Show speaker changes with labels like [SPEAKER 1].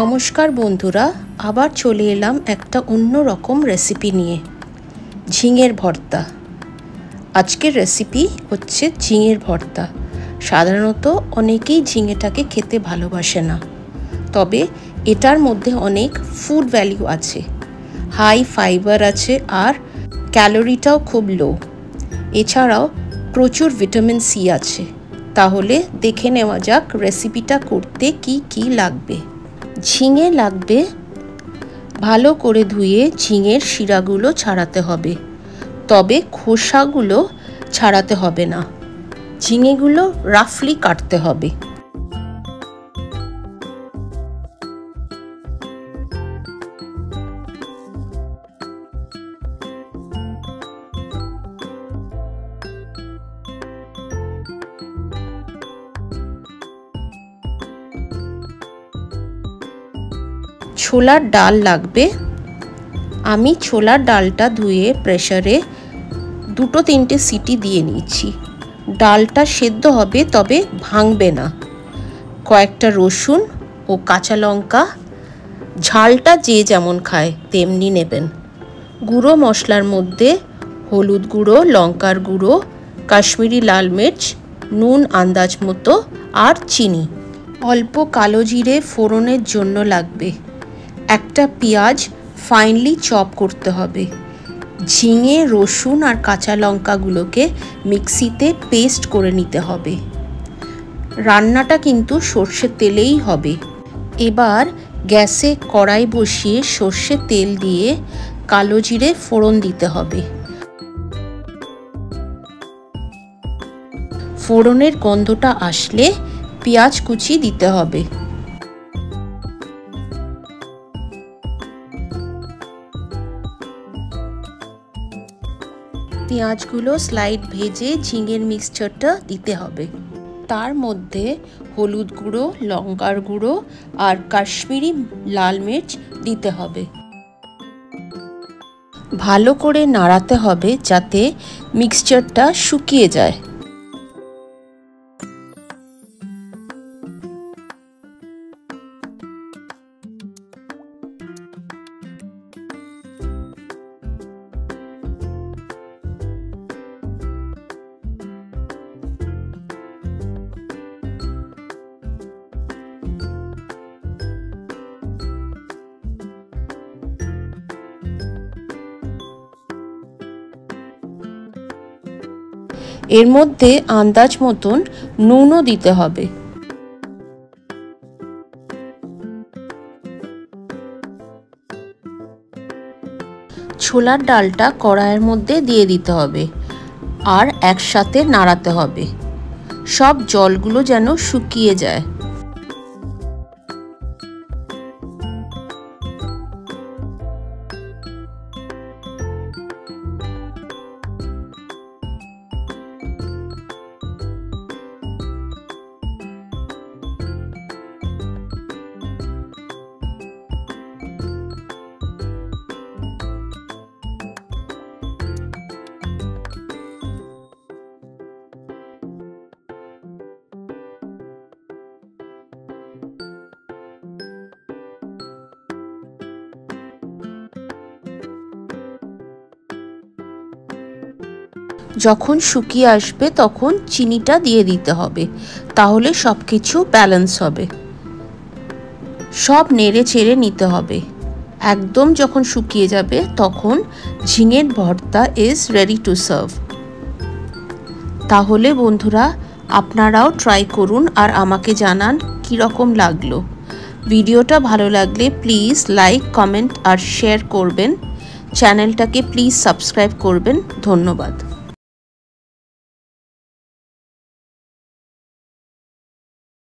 [SPEAKER 1] নমস্কার বন্ধুরা, আবার চলে এলাম একটা অন্য রকম রেসিপি নিয়ে। ঝিঙের ভর্তা। আজকের রেসিপি হচ্ছে ঝিঙের ভর্তা। সাধারণত অনেকেই ঝিঙেটাকে খেতে ভালোবাসে না, তবে এটার মধ্যে অনেক ফুড ভ্যালু আছে, হাই ফাইবার আছে আর ক্যালোরিটাও খুব লো। এছাড়াও প্রচুর ভিটামিন সি আছে। তাহলে দেখে নেওয়া যাক রেসিপিটা করতে কি কি লাগবে। ঝিঙে লাগবে, ভালো করে ধুয়ে ঝিঙের শিরাগুলো ছাড়াতে হবে, তবে খোসাগুলো ছাড়াতে হবে না। ঝিঙেগুলো রাফলি কাটতে হবে। ছোলার ডাল লাগবে। আমি ছোলার ডালটা ধুয়ে প্রেসারে 2-3টে সিটি দিয়ে নিচ্ছি। ডালটা সেদ্ধ হবে, তবে ভাঙবে না। কয়েকটা রসুন ও কাঁচা লঙ্কা, ঝালটা যে যেমন খায় তেমনি নেবেন। গুঁড়ো মশলার মধ্যে হলুদ গুঁড়ো, লঙ্কার গুঁড়ো, কাশ্মীরি লাল মির্চ, নুন আন্দাজ মতো আর চিনি। অল্প কালো জিরে ফোড়নের জন্য লাগবে। একটা পেঁয়াজ ফাইনলি চপ করতে হবে। ঝিঙে, রসুন আর কাঁচা লঙ্কাগুলোকে মিক্সিতে পেস্ট করে নিতে হবে। রান্নাটা কিন্তু সর্ষের তেলেই হবে। এবার গ্যাসে কড়াই বসিয়ে সর্ষের তেল দিয়ে কালো জিরে ফোড়ন দিতে হবে। ফোড়নের গন্ধটা আসলে পেঁয়াজ কুচি দিতে হবে। পেঁয়াজগুলো স্লাইড ভেজে ঝিঙের মিক্সচারটা দিতে হবে। তার মধ্যে হলুদ গুঁড়ো, লঙ্কার গুঁড়ো আর কাশ্মীরি লাল মির্চ দিতে হবে। ভালো করে নাড়াতে হবে যাতে মিক্সচারটা শুকিয়ে যায়। এর মধ্যে আন্দাজ মতন নুনও দিতে হবে। ছোলার ডালটা কড়াইয়ের মধ্যে দিয়ে দিতে হবে আর একসাথে নাড়াতে হবে, সব জলগুলো যেন শুকিয়ে যায়। যখন শুকিয়ে আসবে তখন চিনিটা দিয়ে দিতে হবে, তাহলে সব কিছু ব্যালেন্স হবে। সব নেড়ে চেড়ে নিতে হবে। একদম যখন শুকিয়ে যাবে তখন ঝিঙের ভর্তা ইজ রেডি টু সার্ভ। তাহলে বন্ধুরা, আপনারাও ট্রাই করুন আর আমাকে জানান কীরকম লাগলো। ভিডিওটা ভালো লাগলে প্লিজ লাইক, কমেন্ট আর শেয়ার করবেন। চ্যানেলটাকে প্লিজ সাবস্ক্রাইব করবেন। ধন্যবাদ।